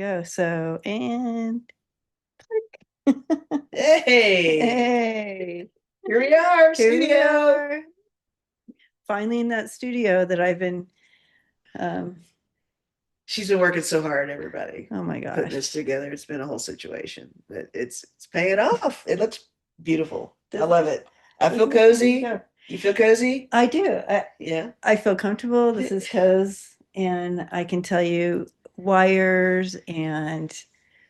go. So, and Hey, hey, here we are, here we studio. are. Finally in that studio that I've been, um, She's been working so hard, everybody, oh my putting gosh. this together. It's been a whole situation, but it's paying off. It looks beautiful. I This, love it. I this feel is good to cozy. go. You feel cozy? I do. Yeah. I feel comfortable. This is Coz, and I can tell you wires and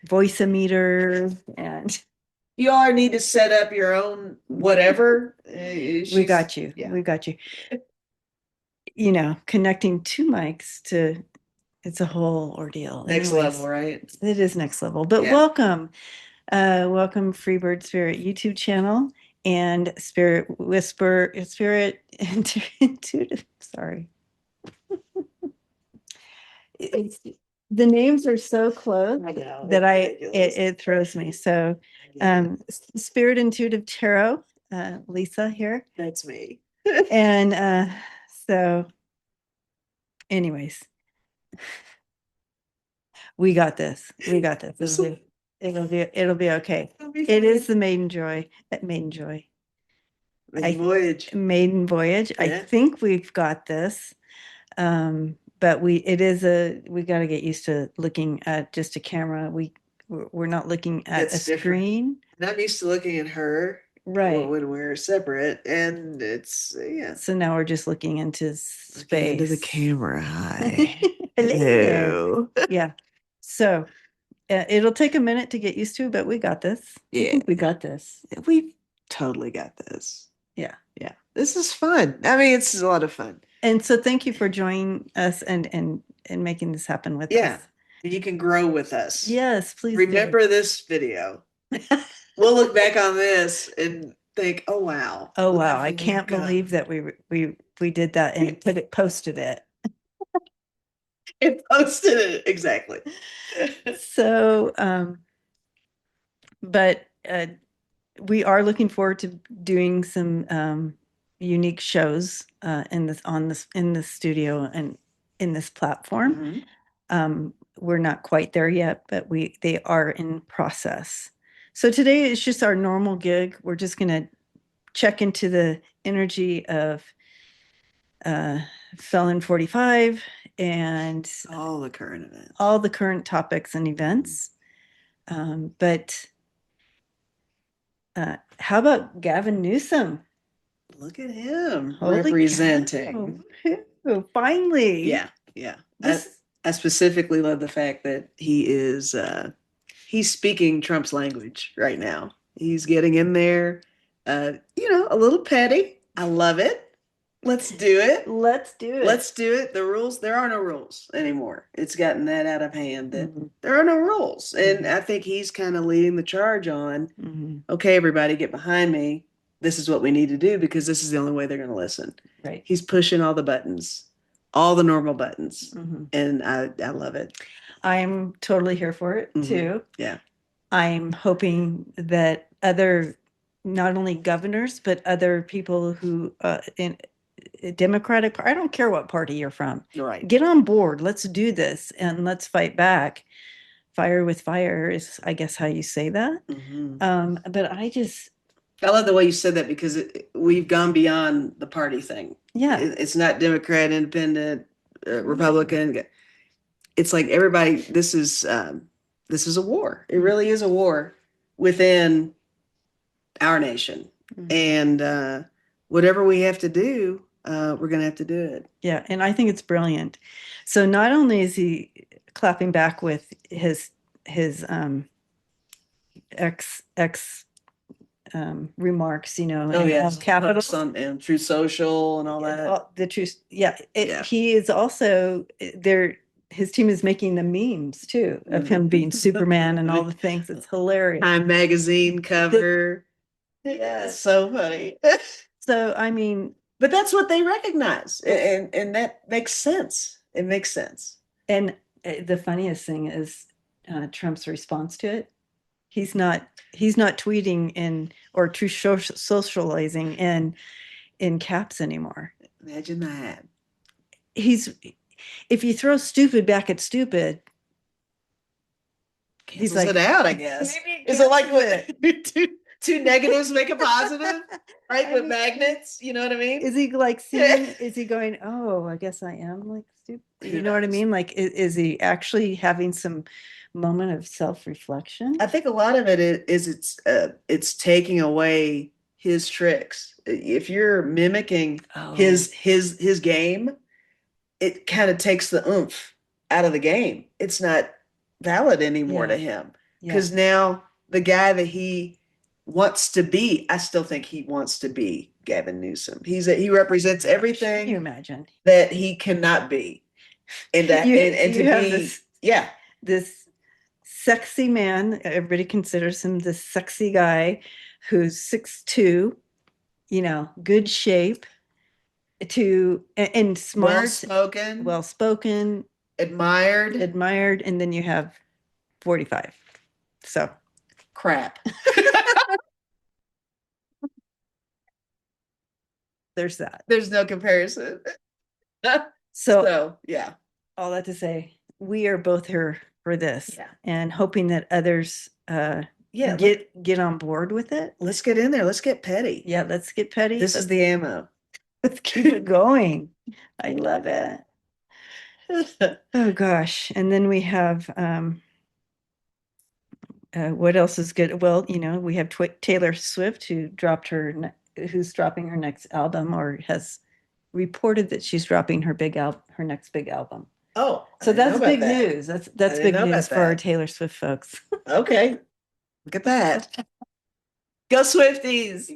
voice emitters, and You all need to set up your own whatever. we She's got you. yeah. We got you. Connecting two mics to it's a whole ordeal. Next level, Anyways, right? it is next level. But Yeah. welcome Freebird Spirit YouTube channel and Spirit Whisper, Spirit Intuitive. Sorry, it's the names are so close I know. that It's it, ridiculous. it throws me. So, I get it. Spirit Intuitive Tarot, Lisa here, That's me. and so, anyways, we got this. We got this. It'll be okay. It'll be It is fine. the maiden joy. Maiden joy. Maiden I voyage. maiden voyage. I Yeah. think we've got this. But we got to get used to looking at just a camera. We're not looking at a It's different. screen. And I'm used to looking at her Right. when we're separate, and it's yeah. So now we're just looking into Looking into the space. camera. Hi. Hello. Hello. Yeah. So it'll take a minute to get used to, but we got this. I Yeah, think we got this. we totally got this. Yeah. Yeah, this is fun. I mean, it's a lot of fun. And so thank you for joining us and making this happen with Yeah, us. you can grow with us. Yes, please do. Remember this video. We'll look back on this and think, "Oh wow, Oh look how wow, I far we've can't come." believe that we did that and posted it. It posted it exactly. So, but we are looking forward to doing some unique shows in this studio and in this platform. Mhm. We're not quite there yet, but they are in process. So today is just our normal gig. We're just gonna check into the energy of uh, Felon 45 and All the current events. all the current topics and events. But how about Gavin Newsom? Look at him Holy cow. representing. Finally. Yeah, yeah. This I specifically love the fact that he's speaking Trump's language right now. He's getting in there, a little petty. I love it. Let's do it. let's do it. Let's do it. The rules, there are no rules anymore. It's gotten that out of hand that Mhm, there are no rules. And mhm, I think he's kind of leading the charge on, mhm. okay, everybody get behind me. This is what we need to do because this is the only way they're going to listen. Right. He's pushing all the buttons, all the normal buttons. Mhm. And I love it. I'm totally here for it too. Yeah. I'm hoping that not only governors, but other people who in Democratic, I don't care what party you're from, You're right. get on board. Let's do this and let's fight back. Fire with fire is, I guess, how you say that. But I love the way you said that because we've gone beyond the party thing. yeah, It's not Democrat, Independent, Republican. It's like everybody. This is a war. It really is a war within our nation, mhm. and whatever we have to do, we're going to have to do it. Yeah, and I think it's brilliant. So not only is he clapping back with his ex remarks, Oh on yes, Capitol. posts on and True Social and all that. The truth, yeah. Yeah. He is also there. His team is making the memes too of him being Superman and all the things. It's hilarious. Time magazine cover. Yeah, it's so funny. So I mean, But that's what they recognize, and that makes sense. It makes sense. and the funniest thing is Trump's response to it. He's not tweeting in or true socializing in caps anymore. Imagine that. He's If you throw stupid back at stupid, He's cancels it like, out, I guess. maybe Is it like cancel what it. two negatives make a positive, right? I With mean, magnets, you know what I mean? is he like seeing, is he going, oh, I guess I am like stupid? Who You know what I knows? mean? Like, is he actually having some moment of self-reflection? I think a lot of it is it's taking away his tricks. If you're mimicking Oh, his game, it kind of takes the oomph out of the game. It's not valid anymore to yeah, him yeah, because now the guy that he wants to be, I still think he wants to be Gavin Newsom. He represents gosh, can you everything imagine? that he cannot be, and to You have be, yeah, this sexy man. Everybody considers him this sexy guy who's 6'2", good shape and well smart, spoken, well spoken, admired. admired, and then you have 45. So Crap. there's that. There's no comparison. So So yeah, all that to say, we are both here for this yeah, and hoping that others yeah. get on board with it. Let's get in there. Let's get petty. Yeah, let's get petty. This is the ammo. Let's keep it going. I love it. Oh gosh. And then we have what else is good? Well, we have Taylor Swift who's dropping her next album or has reported that she's dropping her next big album. Oh, I So didn't know that's about big that. news. That's I that's didn't big know news about for our that. Taylor Swift folks. Okay, look at that. Go Swifties.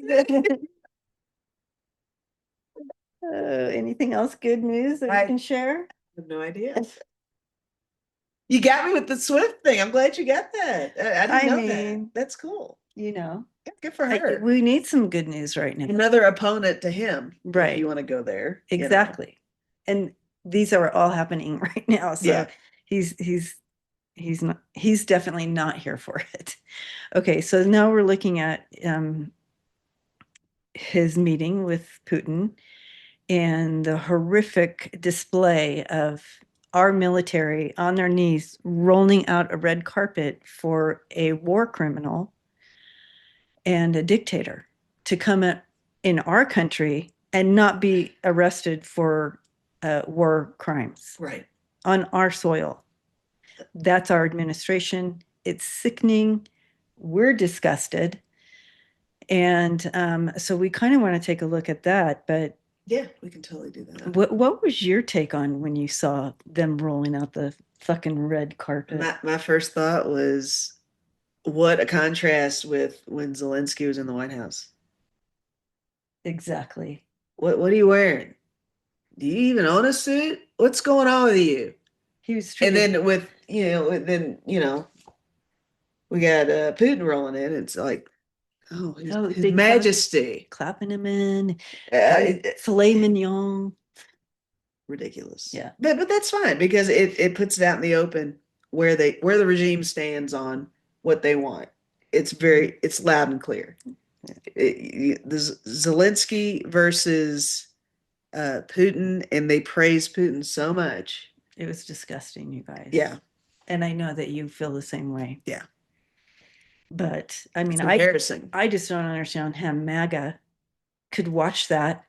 Anything else good news that you I can share? have no idea. You got me with the Swift thing. I'm glad you got that. I didn't I know that. mean, That's cool. you know, Yeah, good for her. we need some good news right now. Another opponent to him, if Right. you want to go there. Exactly. And these are all happening right now. So Yeah. he's he's he's definitely not here for it. Okay, so now we're looking at his meeting with Putin and the horrific display of our military on their knees rolling out a red carpet for a war criminal and a dictator to come in our country and not be arrested for war crimes Right. on our soil. That's our administration. It's sickening. We're disgusted. And so we kind of want to take a look at that. But Yeah, we can totally do that. what was your take on when you saw them rolling out the fucking red carpet? My first thought was, what a contrast with when Zelensky was in the White House. Exactly. What are you wearing? Do you even own a suit? What's going on with you? He was And treated. then we got Putin rolling in. It's like, oh, his Big Majesty. clapping him in, It- filet mignon. ridiculous. Yeah. But that's fine because it puts it out in the open where the regime stands on what they want. It's loud and clear. The Zelensky versus Putin, and they praise Putin so much. It was disgusting, you guys. Yeah, And I know that you feel the same way. yeah. But I mean, It's embarrassing. I just don't understand how MAGA could watch that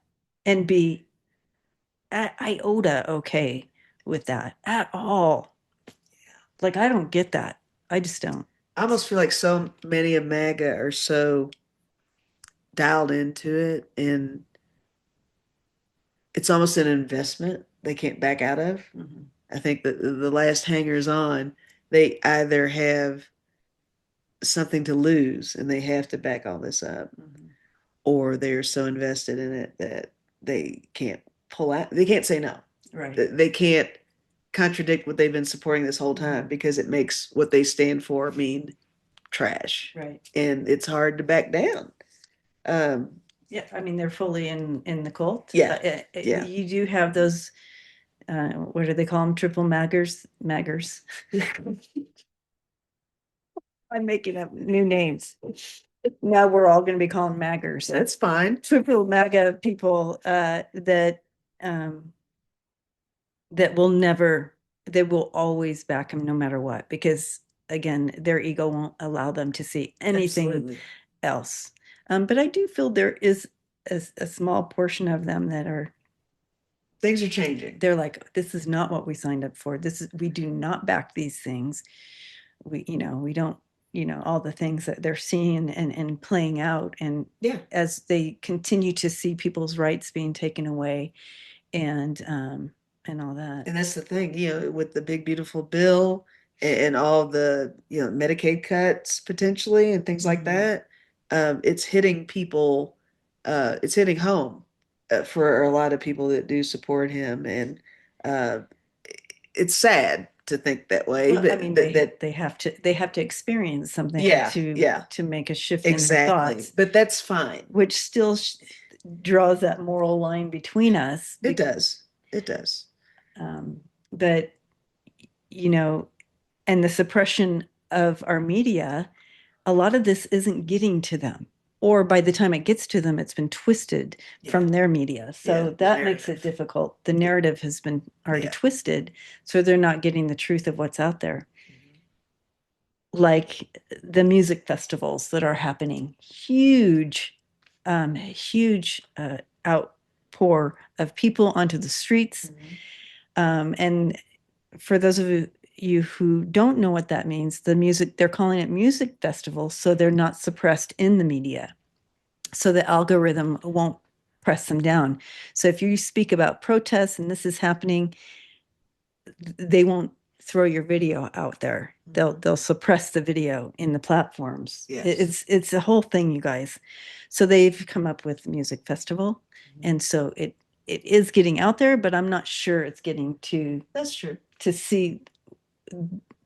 and be iota okay with that at all. Like, I don't get that. I just don't. I almost feel like so many of MAGA are so dialed into it, and it's almost an investment they can't back out of. Mhm. I think that the last hangers on, they either have something to lose and they have to back all this up, Mhm. or they're so invested in it that they can't pull out. They can't say no. Right. They can't contradict what they've been supporting this whole time because it makes what they stand for mean trash. Right. And it's hard to back down. Yeah, I mean, they're fully in the cult. Yeah. Yeah. You do have those, what do they call them? Triple maggers? Maggers. I'm making up new names. Now we're all going to be calling maggers. That's fine. Triple MAGA people um, that will never, they will always back him no matter what, because again, their ego won't allow them to see anything Absolutely. else. But I do feel there is a small portion of them that are, Things are changing. they're like, this is not what we signed up for. We do not back these things. We don't, all the things that they're seeing and playing out. And Yeah. as they continue to see people's rights being taken away and, all that. And that's the thing, with the big beautiful bill and all the, Medicaid cuts potentially and things like Mhm. that, it's hitting people, it's hitting home for a lot of people that do support him, and uh, it's sad to think that way, Well, I but mean, that they have to experience something yeah, yeah, to make a shift in their exactly. thoughts, But that's fine. which still draws that moral line between us. It does. It does. Um, but you know, and the suppression of our media, a lot of this isn't getting to them. Or by the time it gets to them, it's been twisted Yeah. from their media. Yeah, So the that makes it narrative. difficult. The narrative has been already Yeah. twisted, so they're not getting the truth of what's out there. Mhm. Like the music festivals that are happening, huge outpour of people onto the streets. Mhm. And for those of you who don't know what that means, they're calling it music festivals, so they're not suppressed in the media. So the algorithm won't press them down. So if you speak about protests and this is happening, they won't throw your video out there. They'll suppress the video in the platforms. Yes. It's a whole thing, you guys. So they've come up with music festival, Mhm. and so it is getting out there, but I'm not sure it's getting That's true. to see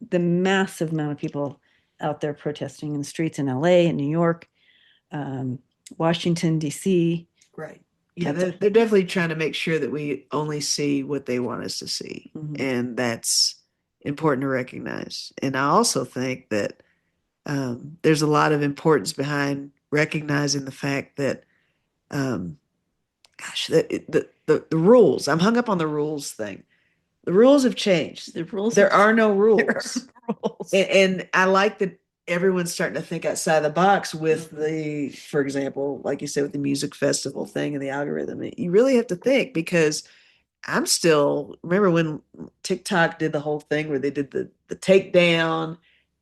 the massive amount of people out there protesting in the streets in LA and New York, um, Washington D.C. Right. Yeah, they're definitely trying to make sure that we only see what they want us to see. Mhm. And that's important to recognize. And I also think that there's a lot of importance behind recognizing the fact that, um, gosh, the rules, I'm hung up on the rules thing. The rules have changed. The rules There are no there are rules. rules. And I like that everyone's starting to think outside the box with for example, like you said, with the music festival thing and the algorithm. You really have to think, because I'm still remember when TikTok did the whole thing where they did the takedown,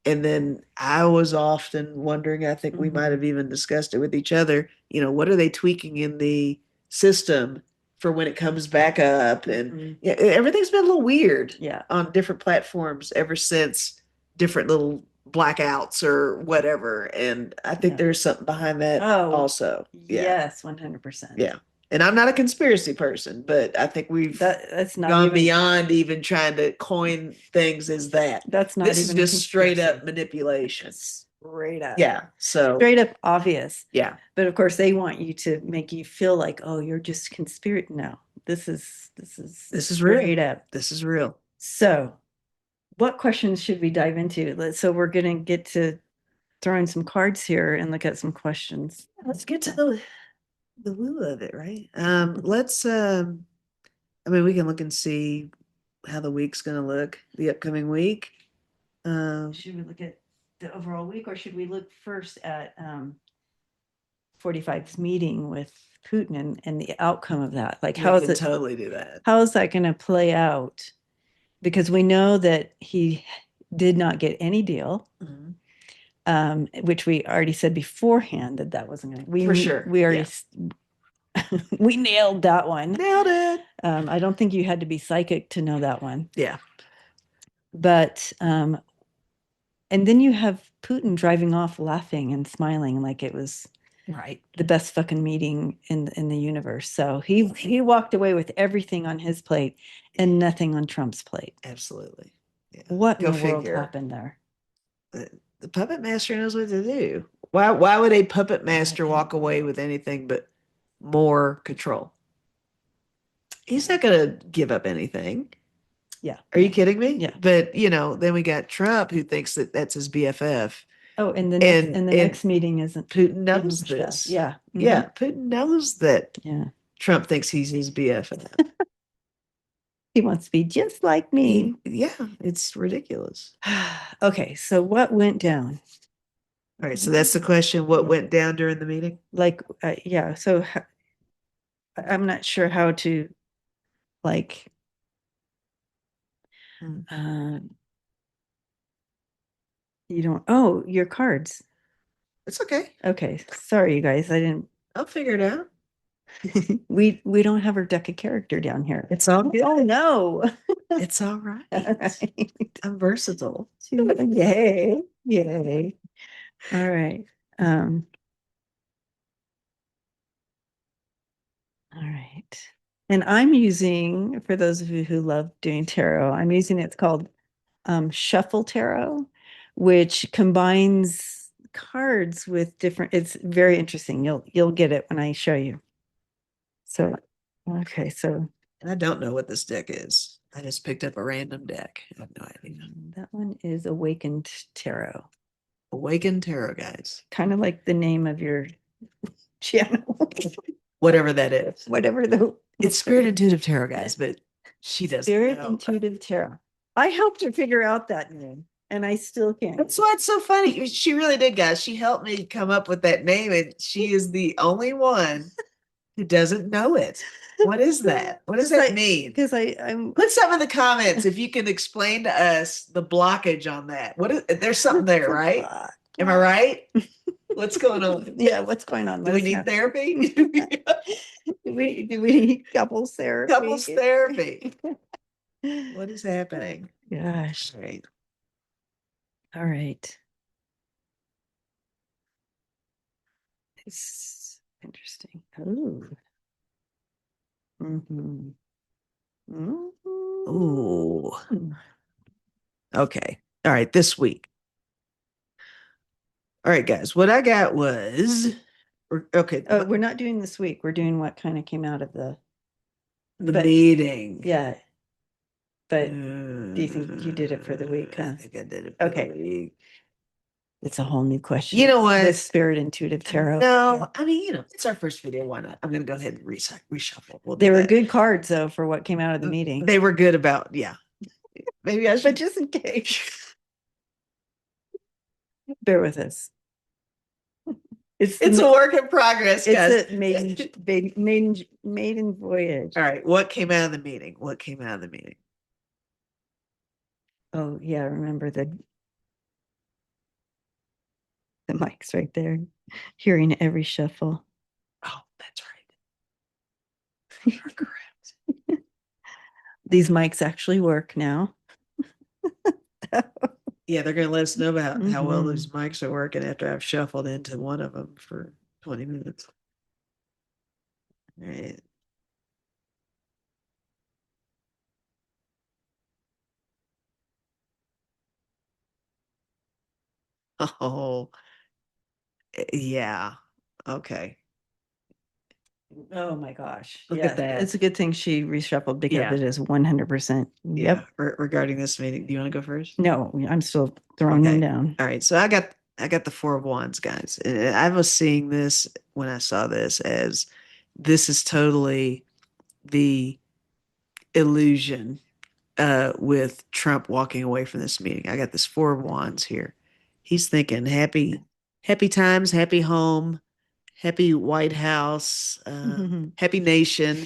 and then I was often wondering, I think we might have even discussed it with each other, what are they tweaking in the system for when it comes back up? And yeah, everything's been a little weird Yeah. on different platforms ever since, different little blackouts or whatever. And I think Yeah. there's something behind that Oh, also. Yeah. yes, 100%. Yeah. And I'm not a conspiracy person, but I think we've That's not gone even beyond even trying to coin things as that. that's not This is even a just straight up conspiracy. manipulation. Straight up. Yeah. So, Straight up obvious. yeah, But of course they want you to make you feel like, oh, you're just conspiracy. No, this is this is real. straight up. This is real. So what questions should we dive into? So we're gonna get to throwing some cards here and look at some questions. Let's get to the woo of it, right? Let's I mean, we can look and see how the week's gonna look, the upcoming week. Should we look at the overall week, or should we look first at 45's meeting with Putin and the outcome of that? Like, We how is can it? totally do that. How is that going to play out? Because we know that he did not get any deal, Mhm. which we already said beforehand that that wasn't going to. For sure. We already we nailed that one. Nailed it. I don't think you had to be psychic to know that one. Yeah. But and then you have Putin driving off laughing and smiling like it was Right. the best fucking meeting in the universe. So he walked away with everything on his plate and nothing on Trump's plate. Absolutely. Yeah. What Go in the world figure. happened there? The puppet master knows what to do. Why would a puppet master walk away with anything but more control? He's not going to give up anything. Yeah. Are you kidding me? Yeah. But then we got Trump, who thinks that that's his BFF. Oh, and And the next meeting isn't Putin getting knows pushed back. this. Yeah. Yeah, Putin knows that Yeah. Trump thinks he's his BFF. He wants to be just like me. Yeah, it's ridiculous. Okay, so what went down? All right, so that's the question. What went down during the meeting? Like, yeah, so I'm not sure how to like Hmm. uh you don't oh, your cards. It's okay. Okay, sorry you guys. I didn't I'll figure it out. we don't have our deck of character down here. It's all good. Oh no. It's all right. All right. I'm versatile. Yay. Yay. All right. Um, all right. And I'm using, for those of you who love doing tarot, I'm using it's called Shuffle Tarot, which combines cards with different, it's very interesting. You'll get it when I show you. So okay, so And I don't know what this deck is. I just picked up a random deck. I have no idea. that one is Awakened Tarot. Awakened Tarot, guys. Kind of like the name of your channel. Whatever that is. Whatever the It's Spirit Intuitive Tarot, guys, but she doesn't Spirit know. Intuitive Tarot. I helped her figure out that name, and I still can't. That's why it's so funny. She really did, guys. She helped me come up with that name, and she is the only one who doesn't know it. What is that? What does that mean? Because I'm Put some in the comments if you can explain to us the blockage on that. What is there's something there, right? Am I right? What's going on? Yeah, what's going on? Do we need therapy? Do we need couples therapy? Couples therapy. What is happening? Gosh. All right. All right. It's interesting. Ooh. Mm-hmm. Mm-hmm. Ooh. Okay. All right. This week. All right, guys. What I got was okay. We're not doing this week. We're doing what kind of came out of The but meeting. yeah. But do you think you did it for the week? I Huh? think I did it for Okay. the week. It's a whole new question. You know what? The Spirit Intuitive Tarot. No, I mean, it's our first video. Why not? I'm going to go ahead and reshuffle. We'll They do were that. good cards though for what came out of the meeting. They were good about, yeah. Maybe I But should. just in case, bear with us. It's a work in progress, guys. It's a maiden voyage. All right. What came out of the meeting? What came out of the meeting? Oh yeah, remember the mic's right there, hearing every shuffle. Oh, that's right. You're correct. These mics actually work now. Yeah, they're going to let us know about how well those Mhm. mics are working after I've shuffled into one of them for 20 minutes. All right. Oh, yeah. Okay. Oh my gosh. Look Yeah, at that. it's a good thing she reshuffled because Yeah. it is 100%. Yeah. Yep. Regarding this meeting, do you want to go first? No, I'm still throwing them Okay. down. All right. So I got the Four of Wands, guys. And I was seeing this when I saw this as this is totally the illusion with Trump walking away from this meeting. I got this Four of Wands here. He's thinking happy times, happy home, happy White House, happy nation.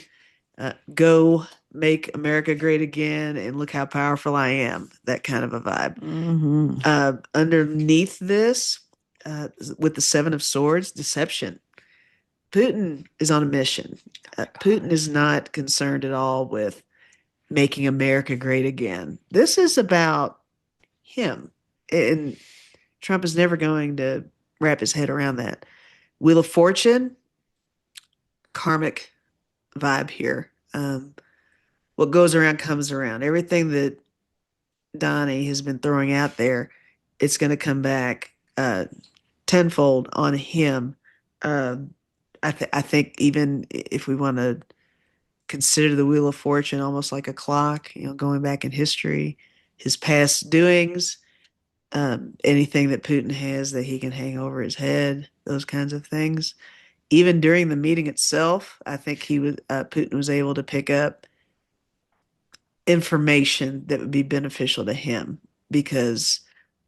Go make America great again, and look how powerful I am. That kind of a vibe. Mm-hmm. Underneath this, with the Seven of Swords, deception. Putin is on a mission. Putin is not concerned at all with making America great again. This is about him. And Trump is never going to wrap his head around that. Wheel of Fortune, karmic vibe here. What goes around comes around. Everything that Donnie has been throwing out there, it's going to come back tenfold on him. Um, I think even if we want to consider the Wheel of Fortune almost like a clock, going back in history, his past doings, anything that Putin has that he can hang over his head, those kinds of things. Even during the meeting itself, I think Putin was able to pick up information that would be beneficial to him because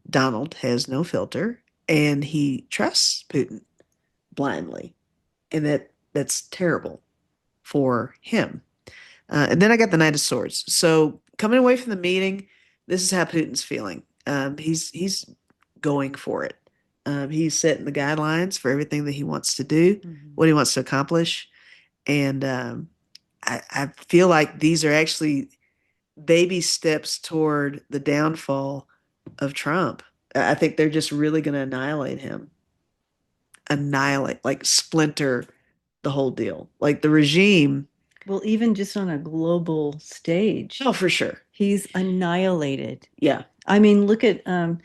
Donald has no filter and he trusts Putin blindly. And that's terrible for him. And then I got the Knight of Swords. So coming away from the meeting, this is how Putin's feeling. He's going for it. He's setting the guidelines for everything that he wants to do, what he wants to accomplish, and I feel like these are actually baby steps toward the downfall of Trump. I think they're just really going to annihilate him, annihilate, like splinter the whole deal. Like the regime. Well, even just on a global stage, Oh, for sure. he's annihilated. Yeah. I mean, look at with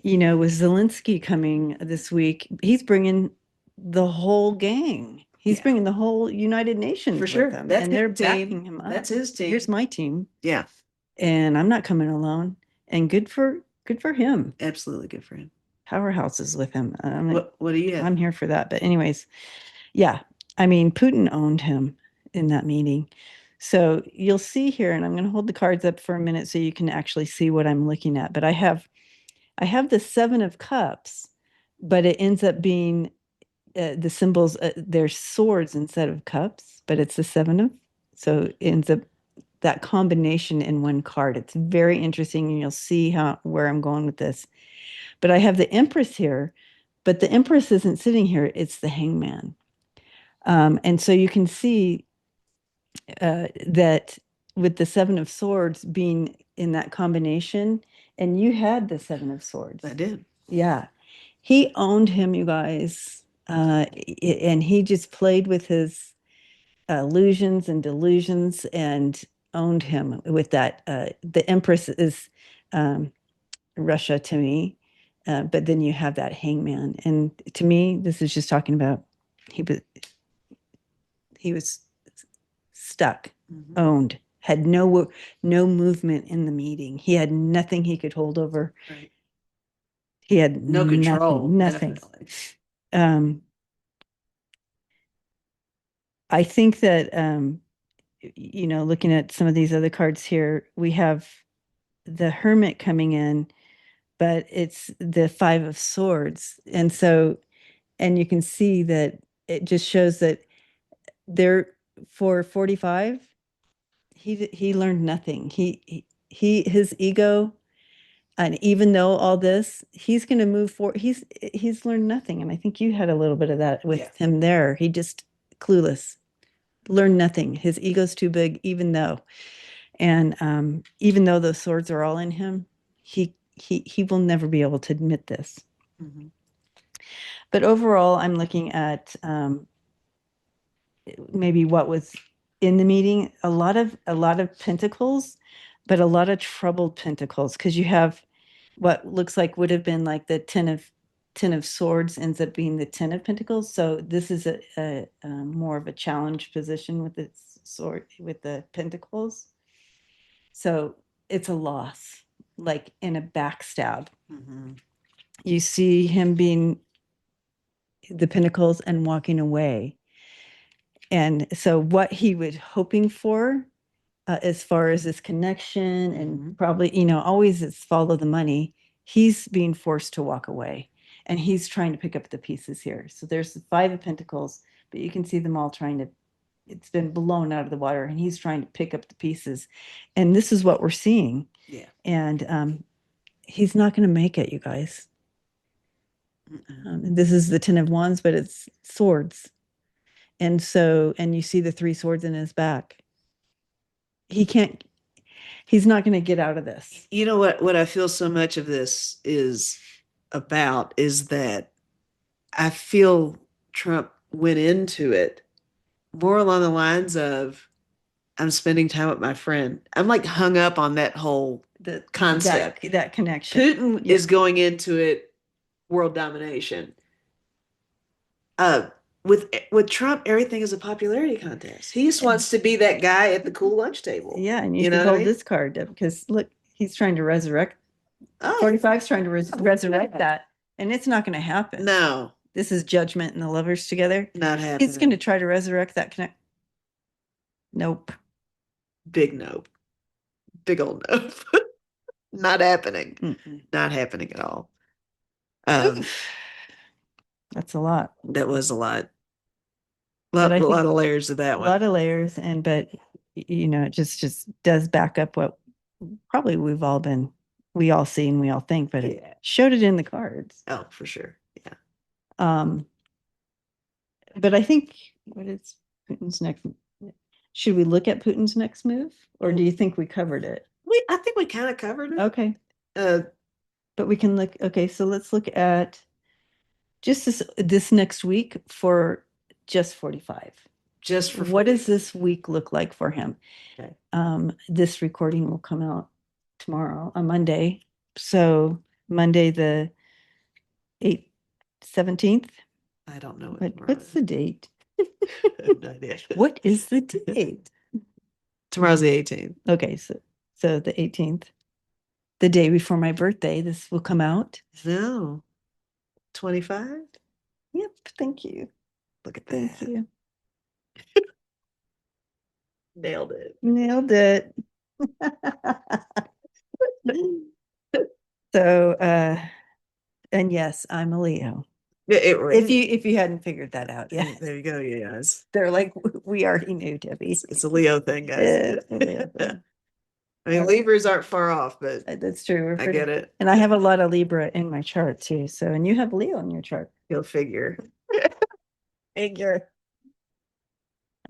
Zelensky coming this week, he's bringing the whole gang. He's Yeah. bringing the whole United Nations For sure. with him, That's and they're his team. backing him up. That's his team. Here's my team, Yeah. and I'm not coming alone. And good for him. Absolutely good for him. Powerhouses with him. What do you have? I'm here for that. But anyways, yeah. I mean, Putin owned him in that meeting. So you'll see here, and I'm going to hold the cards up for a minute so you can actually see what I'm looking at. But I have the Seven of Cups, but it ends up being the symbols. They're swords instead of cups, but it's the seven of. So it ends up that combination in one card. It's very interesting, and you'll see where I'm going with this. But I have the Empress here, but the Empress isn't sitting here. It's the Hangman. And so you can see that with the Seven of Swords being in that combination, and you had the Seven of Swords. I did. Yeah. He owned him, you guys. And he just played with his illusions and delusions and owned him with that. The Empress is Russia to me, but then you have that Hangman. And to me, this is just talking about he was he was stuck, owned, had no movement in the meeting. He had nothing he could hold over. Right. He had No control. nothing. Definitely. Um, I think that looking at some of these other cards here, we have the Hermit coming in, but it's the Five of Swords, and so and you can see that it just shows that there for 45 he learned nothing. His ego, and even though all this, he's going to move forward. He's learned nothing, and I think you had a little bit of that with him there. He just clueless, learned nothing. His ego's too big, and even though those swords are all in him, he will never be able to admit this. But overall, I'm looking at maybe what was in the meeting. A lot of pentacles, but a lot of troubled pentacles, because you have what looks like would have been like the ten of swords ends up being the 10 of pentacles. So this is a more of a challenge position with the sword with the pentacles. So it's a loss, like in a backstab. You see him being the pentacles and walking away. And so what he was hoping for, as far as this connection and probably, always it's follow the money, he's being forced to walk away. And he's trying to pick up the pieces here. So there's the Five of Pentacles, but you can see them all it's been blown out of the water, and he's trying to pick up the pieces. And this is what we're seeing. Yeah. And he's not going to make it, you guys. This is the Ten of Wands, but it's swords. And you see the three swords in his back. He's not going to get out of this. You know what I feel so much of this is about is that I feel Trump went into it more along the lines of I'm spending time with my friend. I'm like hung up on that whole concept. That connection. Putin is going into it world domination. With Trump, everything is a popularity contest. He just wants to be that guy at the cool lunch table. Yeah, and you can hold this card up because look, he's trying to resurrect. 45 is trying to resurrect that, and it's not going to happen. No, this is Judgment and the lovers together. Not happening. He's going to try to resurrect that connect. Nope. Big nope. Big old no. Not happening. Mm-mm. Not happening at all. Um, That's a lot. that was a lot. But I A lot think of layers to that a one. lot of layers and but it just does back up what probably we all see and we all think, but it Yeah. showed it in the cards. Oh, for sure. Yeah. Um, but I think what is Putin's next? Should we look at Putin's next move, or do you think we covered it? I think we kind of covered it. Okay, Uh, but we can look. Okay, so let's look at just this next week for just 45. just for What does 40. this week look like for him? Okay. This recording will come out tomorrow on Monday. So Monday the 8th, 17th. I don't know what tomorrow What's is. the date? I have no idea. What is the date? Tomorrow's the 18th. Okay, so the 18th, the day before my birthday, this will come out. No. 25? Yep, thank you. Look at Thank that. you. Nailed it. Nailed it. So and yes, I'm a Leo. If you hadn't figured that out yet. There you go, you guys. They're like, we already knew, Debbie. It's a Leo thing, guys. It's a Leo thing. I mean, Libras aren't far off, but That's true. I get it. And I have a lot of Libra in my chart too. So, and you have Leo in your chart. You'll figure. Figure.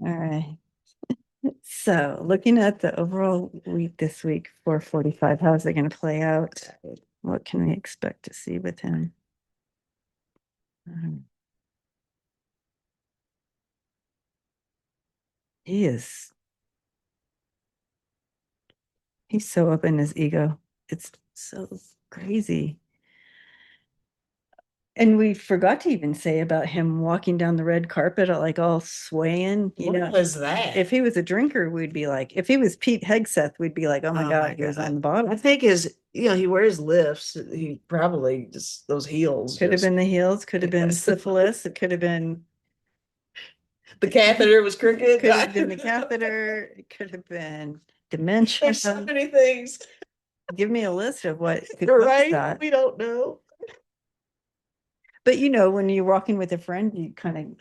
All right. So, looking at the overall week this week, 445, how's it going to play out? What can we expect to see with him? Um, He is, he's so up in his ego. It's so crazy. And we forgot to even say about him walking down the red carpet, like all swaying. What was that? If he was a drinker, we'd be like, if he was Pete Hegseth, we'd be like, oh my Oh God, my he was God. on the bottom. I think he wears lifts. He probably just those heels. Could have been the heels, could have been syphilis, it could have been The catheter was crooked. could have been the catheter, it could have been dementia. There's so many things. Give me a list of what could You're cause right. that. We don't know. But when you're walking with a friend, you kind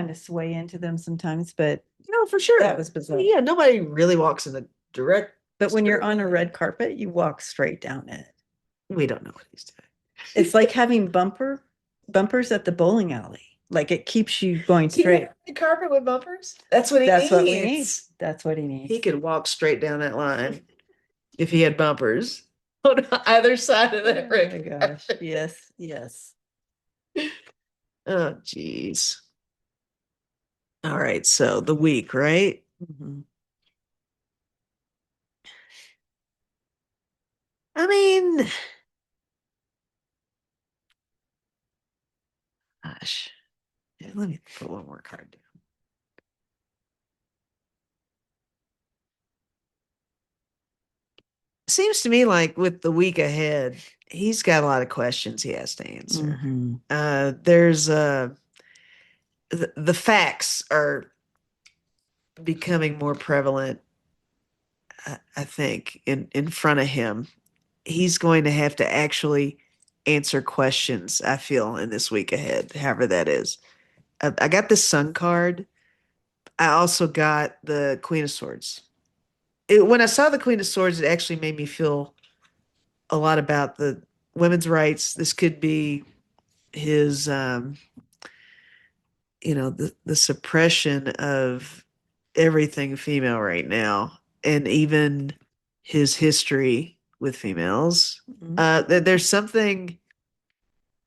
of sway into them sometimes. But No, for sure. that was bizarre. Yeah, nobody really walks in the direct. But when you're on a red carpet, you walk straight down it. We don't know what he's doing. It's like having bumpers at the bowling alley. Like it keeps you going straight. The carpet with bumpers. That's what he That's what we need. needs. That's what he needs. He could walk straight down that line if he had bumpers on either side of that Oh my ring. gosh. Yes, yes. Oh, geez. All right, so the week, right? Mhm. I mean, gosh. Yeah, let me put one more card down. Seems to me like with the week ahead, he's got a lot of questions he has to answer. Mhm. There's the facts are becoming more prevalent, I think, in front of him. He's going to have to actually answer questions, I feel, in this week ahead, however that is. I got the Sun card. I also got the Queen of Swords. When I saw the Queen of Swords, it actually made me feel a lot about the women's rights. This could be his, the suppression of everything female right now, and even his history with females. Mhm. There's something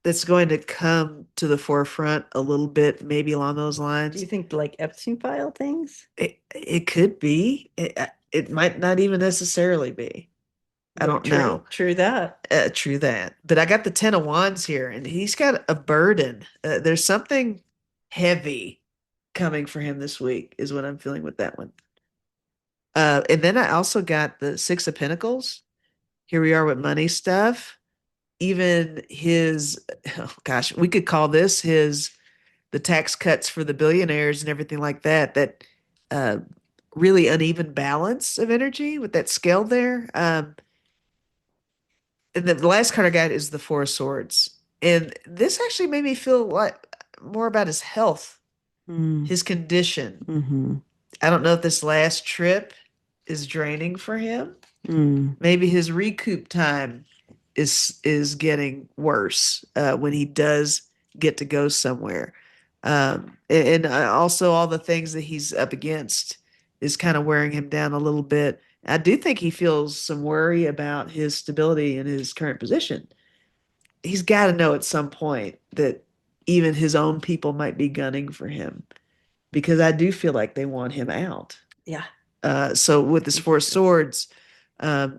that's going to come to the forefront a little bit, maybe along those Do lines. you think like Epstein file things? It could be. It might not even necessarily be. I don't know. True that. True that. But I got the Ten of Wands here, and he's got a burden. There's something heavy coming for him this week, is what I'm feeling with that one. And then I also got the Six of Pentacles. Here we are with money stuff. Even his, oh gosh, we could call this the tax cuts for the billionaires and everything like that, that uh, really uneven balance of energy with that scale there. And the last card I got is the Four of Swords. And this actually made me feel like more about his health, Mm, his condition. mm-hmm, I don't know if this last trip is draining for him. mm, Maybe his recoup time is getting worse when he does get to go somewhere. And also all the things that he's up against is kind of wearing him down a little bit. I do think he feels some worry about his stability in his current position. He's got to know at some point that even his own people might be gunning for him because I do feel like they want him out. yeah, So with I this think so Four of too. Swords,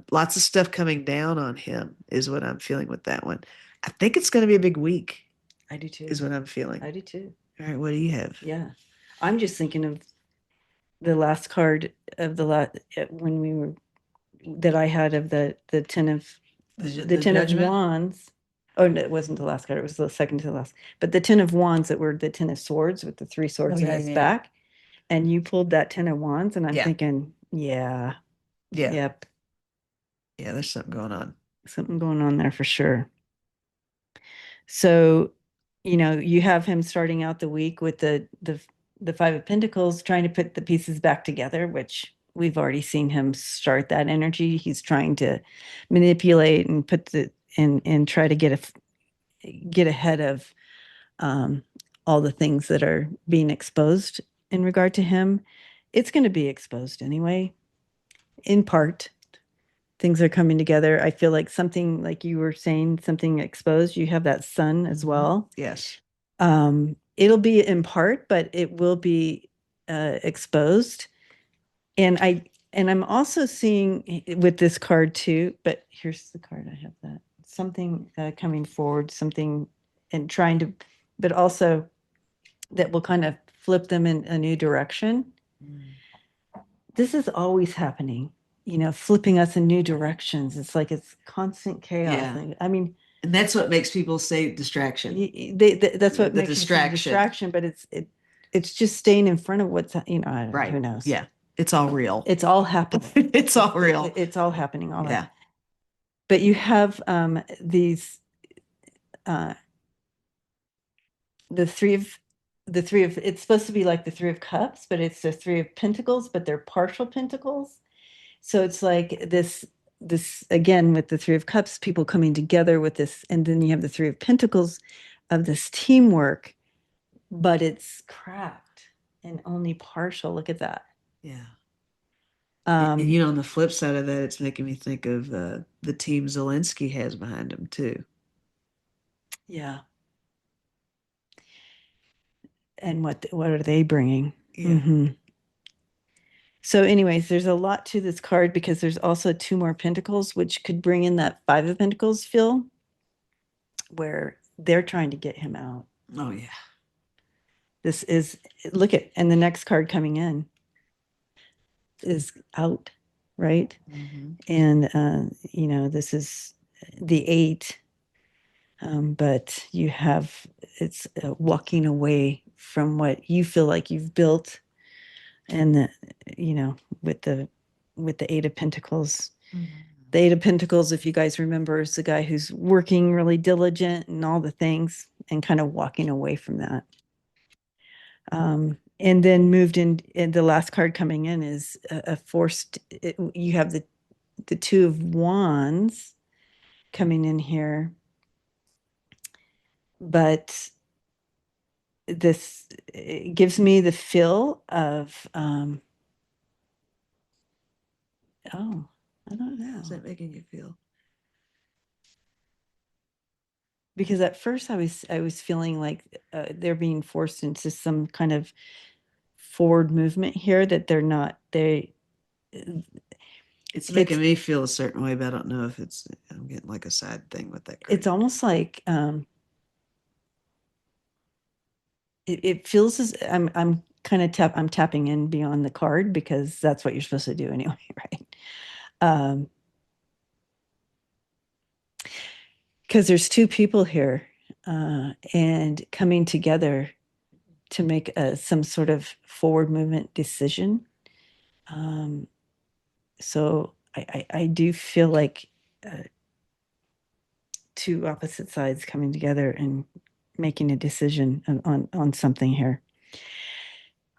lots of stuff coming down on him is what I'm feeling with that one. I think it's going to be a big week, I do too. is what I'm feeling. I do too. All right, what do you have? Yeah. I'm just thinking of the last card of the last when we were that I had of the The ten of Judgment? wands. Oh no, it wasn't the last card, it was the second to the last. But the ten of wands that were the ten of swords with the three Oh, swords in yeah, his yeah, yeah. back. And you pulled that ten of wands, and I'm Yeah, thinking, yeah, yeah, yep, yeah, there's something going on. something going on there for sure. So, you have him starting out the week with the Five of Pentacles, trying to put the pieces back together, which we've already seen him start that energy. He's trying to manipulate and put the and try to get ahead of um, all the things that are being exposed in regard to him. It's going to be exposed anyway, in part. Things are coming together. I feel like something, like you were saying, something exposed. You have that sun as well. Yes. It'll be in part, but it will be exposed. And I'm also seeing with this card too, but here's the card. I have that something coming forward, something and trying to, but also that will kind of flip them in a new direction. Mm. This is always happening, flipping us in new directions. It's like it's constant chaos. Yeah. I mean, And that's what makes people say distraction. that's what The makes it a distraction. distraction, but it's just staying in front of what's, who Right. knows? Yeah. It's all real. It's all happening. It's all real. It's all happening, all Yeah. that. But you have these uh, the three of it's supposed to be like the Three of Cups, but it's the Three of Pentacles, but they're partial pentacles. So it's like this again with the Three of Cups, people coming together with this, and then you have the Three of Pentacles of this teamwork, but it's cracked and only partial. Look at that. Yeah. And, Um, on the flip side of that, it's making me think of the team Zelensky has behind him too. yeah. And what are they bringing? Yeah. Hmm. So, anyways, there's a lot to this card because there's also two more pentacles, which could bring in that Five of Pentacles feel where they're trying to get him out. Oh yeah. This is, look at, and the next card coming in is out, right? Hmm. And, this is the eight, but you have, it's walking away from what you feel like you've built. And, with the Eight of Pentacles. Hmm. The Eight of Pentacles, if you guys remember, is the guy who's working really diligent and all the things and kind of walking away from that. And then moved in, and the last card coming in is a forced, you have the Two of Wands coming in here, but this it gives me the feel of, oh, I don't How's know. that making you feel? Because at first I was feeling like they're being forced into some kind of forward movement here that they're not It's it's making me feel a certain way, but I don't know if I'm getting like a side thing with that it's card. almost like it feels as I'm kind of I'm tapping in beyond the card because that's what you're supposed to do anyway, right? um because there's two people here and coming together to make some sort of forward movement decision. Um, so I do feel like two opposite sides coming together and making a decision on something here.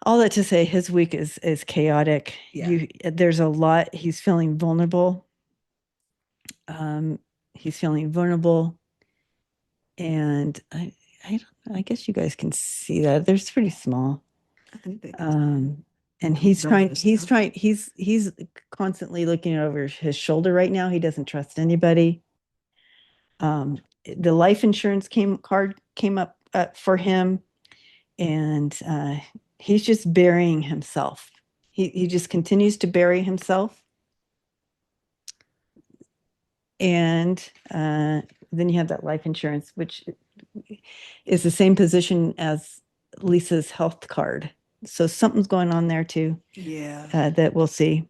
All that to say, his week is chaotic. Yeah. There's a lot. He's feeling vulnerable. Um, he's feeling vulnerable, and I guess you guys can see that. They're pretty small. I think they can. And he's constantly looking over his shoulder right now. He doesn't trust anybody. The life insurance card came up for him, and he's just burying himself. He just continues to bury himself, and then you have that life insurance, which is the same position as Lisa's health card. So something's going on there too. Yeah. That we'll see.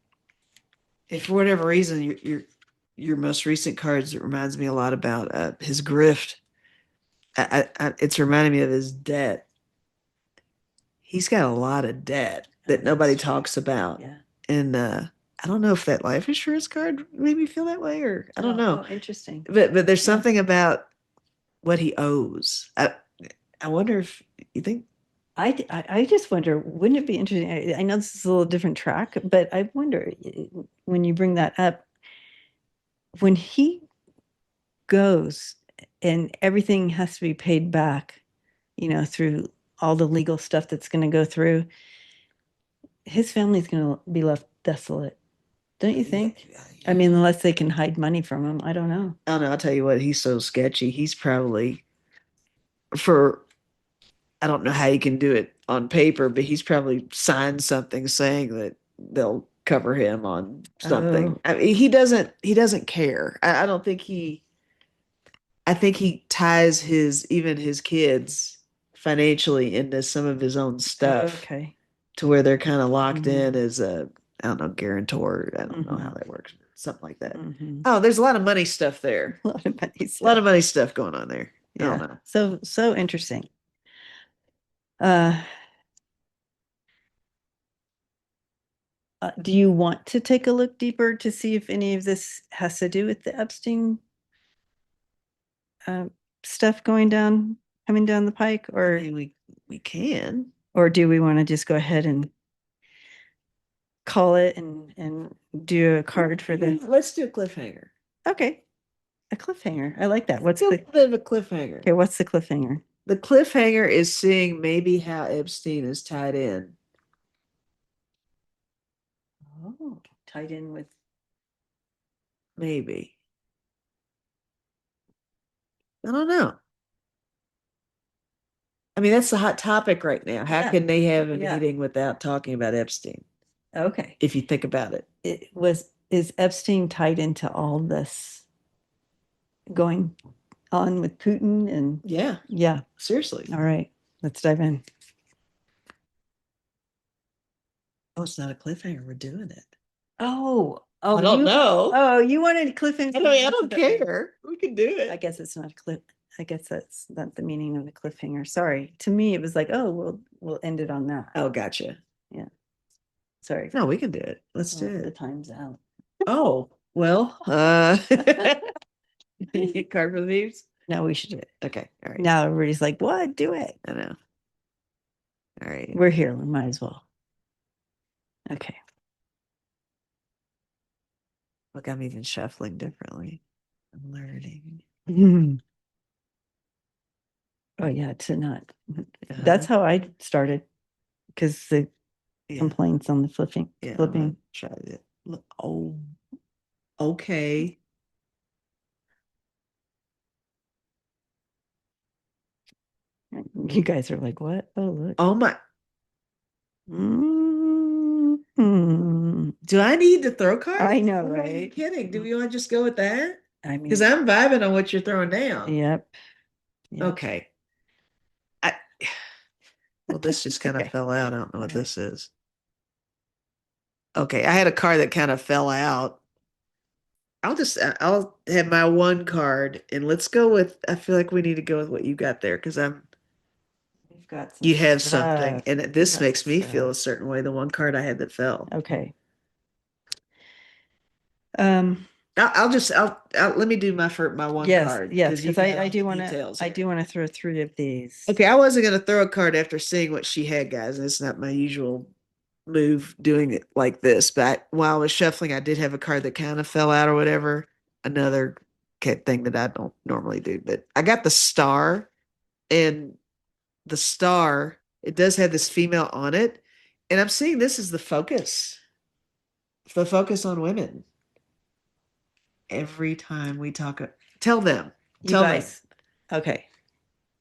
If for whatever reason your most recent cards, it reminds me a lot about his grift. It's reminding me of his debt. He's got a lot of debt that nobody talks about. Yeah. And I don't know if that life insurance card made me feel that way, or I don't know. Oh, interesting. But there's something about what he owes. I wonder if you think. I just wonder, wouldn't it be interesting? I know this is a little different track, but I wonder when you bring that up, when he goes and everything has to be paid back, through all the legal stuff that's going to go through, his family's going to be left desolate. Don't you think? I mean, unless they can hide money from him, I don't know. I don't know. I'll tell you what, he's so sketchy. He's probably for I don't know how you can do it on paper, but he's probably signed something saying that they'll cover him on something. Oh. I mean, he doesn't care. I don't think I think he ties even his kids financially into some of his own stuff Okay. to where they're kind of locked in Mhm. as a, I don't know, guarantor. I don't know how Mhm. that works. Something like that. Mhm. Oh, there's a lot of money stuff there. A lot of money A lot of stuff. money stuff going on there. I don't Yeah. know. So interesting. Uh, do you want to take a look deeper to see if any of this has to do with the Epstein uh, stuff coming down the pike, I mean, we can. or do we want to just go ahead and call it and do a card for the? Let's do a cliffhanger. Okay, a cliffhanger. I like that. What's Do a the? bit of a cliffhanger. Okay, what's the cliffhanger? The cliffhanger is seeing maybe how Epstein is tied in. Oh, tied in with. Maybe. I don't know. I mean, that's the hot topic right now. How Yeah. can they have a Yeah. meeting without talking about Epstein? Okay. If you think about it. Is Epstein tied into all this going on with Putin and Yeah, yeah. seriously. All right, let's dive in. Oh, it's not a cliffhanger. We're doing it. Oh, I don't know. Oh, you wanted a cliffhanger. I don't care. We can do I it. guess it's not a cliff. I guess that's not the meaning of the cliffhanger. Sorry. To me, it was like, oh, we'll end it on that. Oh, gotcha. Yeah. Sorry. No, we can do it. Let's do The it. time's out. Oh, well, card for the Thieves? No, we should do it. Okay. All right. Now everybody's like, what? Do it. I know. All right. We're here. We might as well. Okay. Look, I'm even shuffling differently. I'm learning. Oh yeah, to not. Uh-huh. That's how I started because the Yeah. complaints on the flipping. Yeah. Flipping. Try it. Look, oh, okay. You guys are like, what? Oh look. Oh my. Mhm. Do I need to throw cards? I know, What are you right? kidding? Do we want to just go with that? I Because mean, I'm vibing on what you're throwing down. yep. Yep. Okay. I, well, this just kind of Okay. fell out. I don't know what this is. Okay, I had a card that kind of fell out. I'll have my one card and let's go with, I feel like we need to go with what you got there because We've got some you have something stuff. and We've this got makes some me feel a stuff. certain way. The one card I had that fell. Okay. Um, I'll let me do my one yes, card yes, because you because got I all the do want to, details I here. do want to throw three of these. Okay, I wasn't gonna throw a card after seeing what she had, guys. It's not my usual move doing it like this, but while I was shuffling, I did have a card that kind of fell out or whatever. Another thing that I don't normally do, but I got the star, and the star, it does have this female on it, and I'm seeing this is the focus on women. Every time we talk, tell them, You tell them. guys, okay.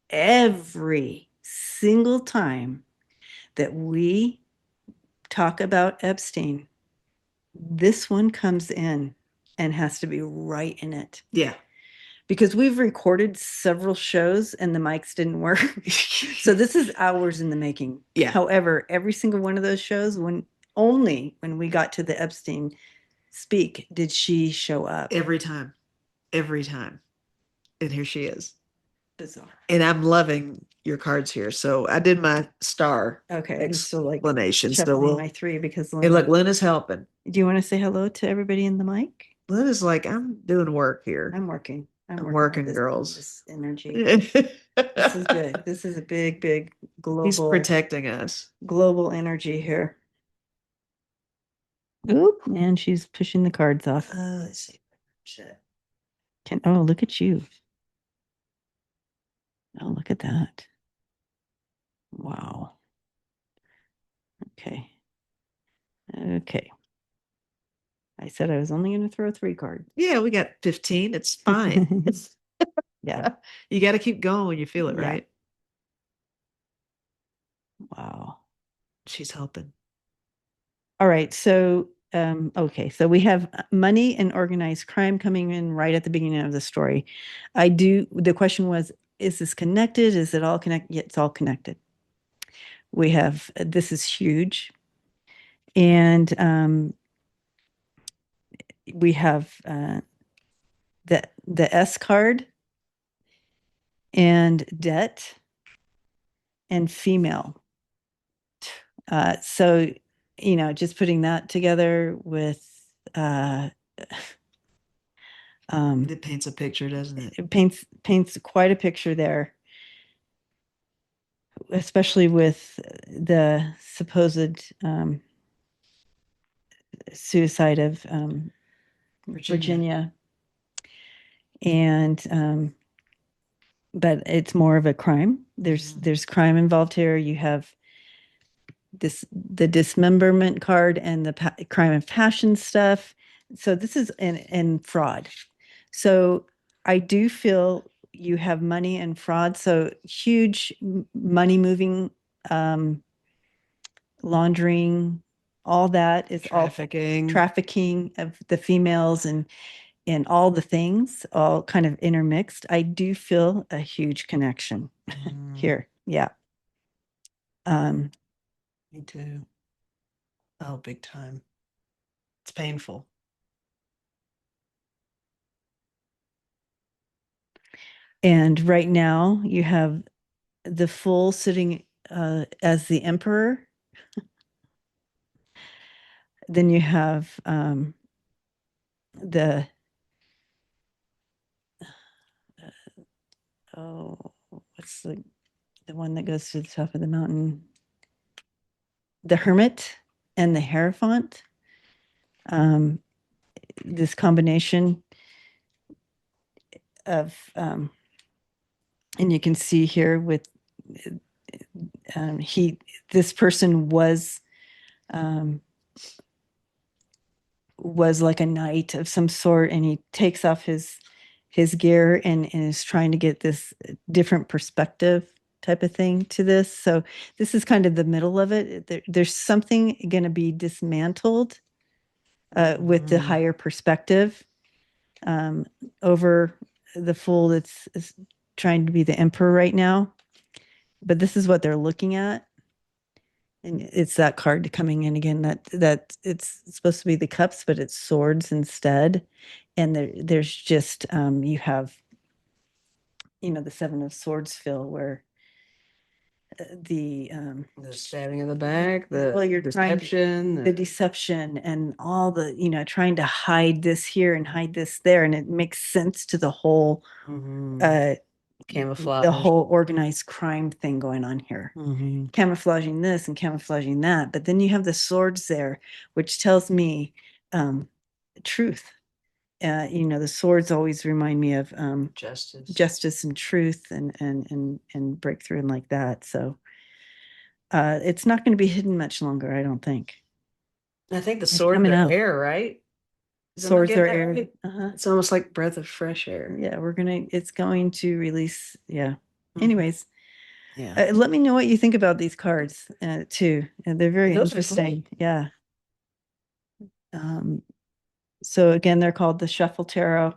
Every single time that we talk about Epstein, this one comes in and has to be right in it. Yeah. Because we've recorded several shows and the mics didn't work. So this is hours in the making. Yeah. However, every single one of those shows, when only when we got to the Epstein speak did she show up. Every time. Every time. And here she is. Bizarre. And I'm loving your cards here. So I did my star Okay, I'm still like explanation. So shuffling my we'll, three because hey, Lynn. look, Lynn is helping. Do you want to say hello to everybody in the mic? Lynn is like, I'm doing work here. I'm working. I'm I'm working with working, this girls. this energy. This is good. This is a big, big He's global protecting us. global energy here. Oop, and she's pushing the cards off. Let's see. Shit. Oh, look at you. Oh, look at that. Wow. Okay. Okay. I said I was only going to throw three cards. Yeah, we got 15. It's fine. Yeah. You got to keep going when you feel it, Yeah. right? Wow. She's helping. All right. So, okay. So we have money and organized crime coming in right at the beginning of the story. The question was, is this connected? Is it all connected? Yeah, it's all connected. We have, this is huge. And we have the S card and debt and female. So, just putting that together with uh, It paints a picture, doesn't it? it paints quite a picture there, especially with the supposed suicide of Virginia. And but it's more of a crime. There's crime involved here. You have the dismemberment card and the crime of passion stuff. So this is and fraud. So I do feel you have money and fraud. So huge money moving, um, laundering, all that is all trafficking of the females and all the things all kind of intermixed. I do feel a huge connection here. Yeah. Um, Me too. Oh, big time. It's painful. and right now you have the Fool sitting as the emperor. Then you have the oh, what's the one that goes to the top of the mountain? The Hermit and the Hierophant. Um, this combination of and you can see here with he this person um, was like a knight of some sort, and he takes off his gear and is trying to get this different perspective type of thing to this. So this is kind of the middle of it. There's something going to be dismantled with the higher perspective um, over the Fool that's is trying to be the emperor right now. But this is what they're looking at. And it's that card coming in again that it's supposed to be the cups, but it's swords instead. And there's just you have the Seven of Swords feel where The stabbing in the back, the well, you're trying deception, the deception and all the, trying to hide this here and hide this there, and it makes sense to the whole mhm, uh the camouflage. whole organized crime thing going on here. Mhm. Camouflaging this and camouflaging that, but then you have the swords there, which tells me truth. The swords always remind me of Justice. justice and truth and breakthrough and like that. So it's not going to be hidden much longer, I don't think. I think the It's swords coming are out. air, right? Am I Swords getting are that aired. right? Uh-huh. It's almost like breath of fresh air. Yeah, it's going to release. Yeah. Mhm. Anyways, Yeah. let me know what you think about these cards too. They're very Those are interesting. cool. Yeah. Um, so again, they're called the Shuffle Tarot.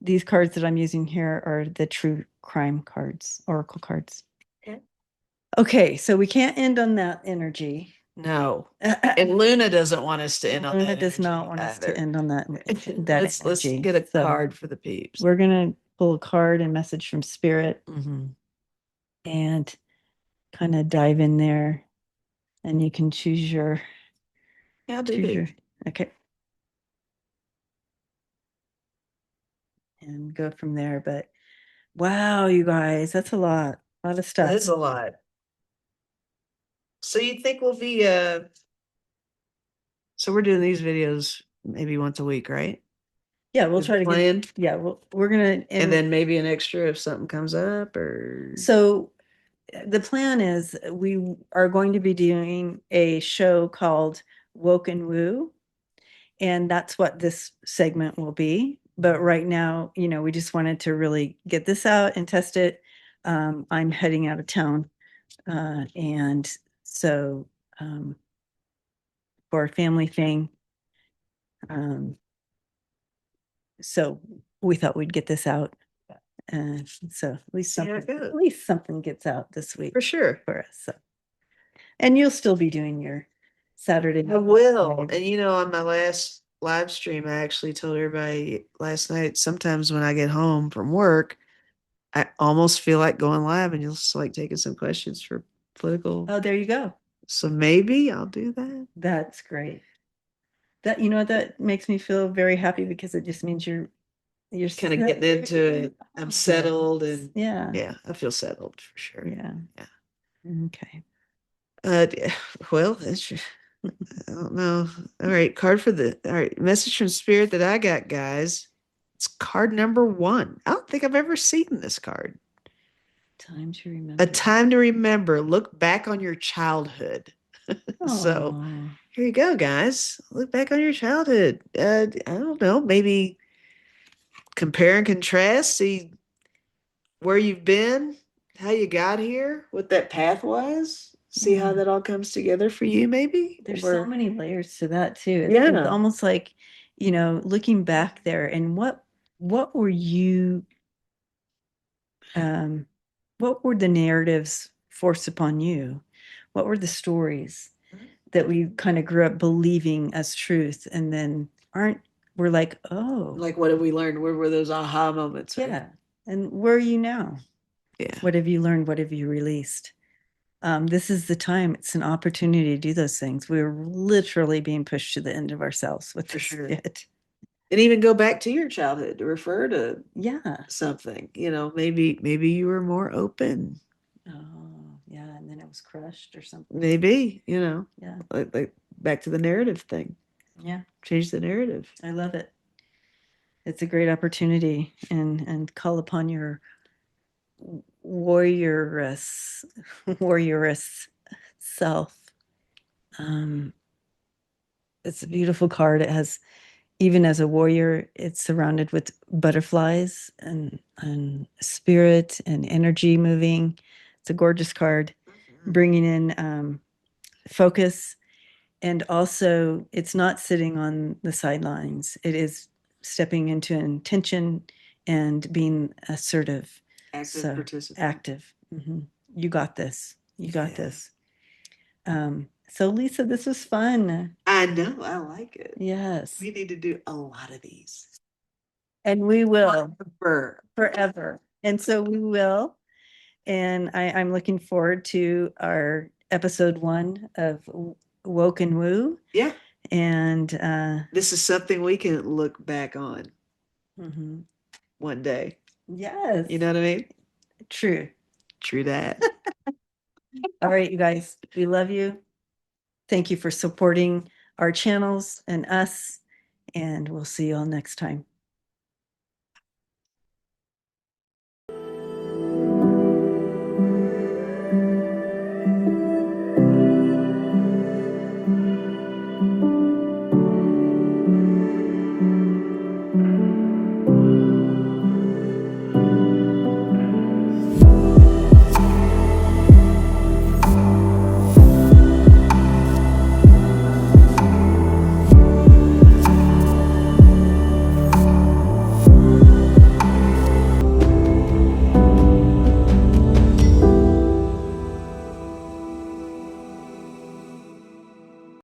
These cards that I'm using here are the true crime cards, oracle cards. Okay. Okay, so we can't end on that energy. No. And Luna doesn't want us to end on Luna that does not energy want us to either. end on that Let's energy. get a So card for the peeps. we're gonna pull a card and message from spirit Hmm. and kind of dive in there, and you can Yeah, I'll do choose the. your okay and go from there. But wow, you guys, that's a lot of That stuff. is a lot. So you think we'll be so we're doing these videos maybe once a week, right? Yeah, we'll Is the try to get. plan? Yeah, we're gonna And and then maybe an extra if something comes up or so the plan is we are going to be doing a show called Woke and Woo, and that's what this segment will be. But right now, we just wanted to really get this out and test it. I'm heading out of town, and so um, for a family thing, um, so we thought we'd get this out. So see how it at goes. least something gets out this For week sure. for us. So, and you'll still be doing your Saturday I night will. live. And on my last live stream, I actually told everybody last night, sometimes when I get home from work, I almost feel like going live and just like taking some questions for political. Oh, there you go. So maybe I'll do that. That's great. That makes me feel very happy because it just means you're Kind of getting into it. I'm settled and yeah. yeah, I feel settled for sure. Yeah. Yeah. Okay. Yeah, well, I don't know. All right, all right, message from spirit that I got, guys. It's card number 1. I don't think I've ever seen this card. Time to A remember. time to remember. Look back on your childhood. So Oh, here you go, guys. Look back on your childhood. I don't know. Maybe compare and contrast. See where you've been, how you got here, what that path was. See how yeah. that all comes together for you, maybe. There's so Or many layers to that too. It's yeah, almost like, looking back there and what were you um what were the narratives forced upon you? What were the stories that we kind of grew up believing as truth and then aren't we're like, oh, like what have we learned? Where were those aha moments? Right? yeah. And where are you now? Yeah, What have you learned? What have you released? This is the time. It's an opportunity to do those things. We're literally being pushed to the end of ourselves with for this sure. shit. And even go back to your childhood to refer to Yeah. something. Maybe you were more open. Oh, yeah. And then it was crushed or something. Maybe, Yeah. like back to the narrative thing. Yeah. Change the narrative. I love it. It's a great opportunity and call upon your warrioress, warrioress self. Um, it's a beautiful card. It has, even as a warrior, it's surrounded with butterflies and spirit and energy moving. It's a gorgeous card, bringing in focus. And also, it's not sitting on the sidelines. It is stepping into intention and being assertive. Active So participant. active. You got this. You got Yeah. this. So Lisa, this was fun. I know. I like it. Yes. We need to do a lot of these. And we will Forever. forever. And so we will. And I'm looking forward to our episode 1 of Woke and Woo. Yeah. And This is something we can look back on mhm. one day. Yes, You know what I mean? true. True that. All right, you guys, we love you. Thank you for supporting our channels and us, and we'll see you all next time.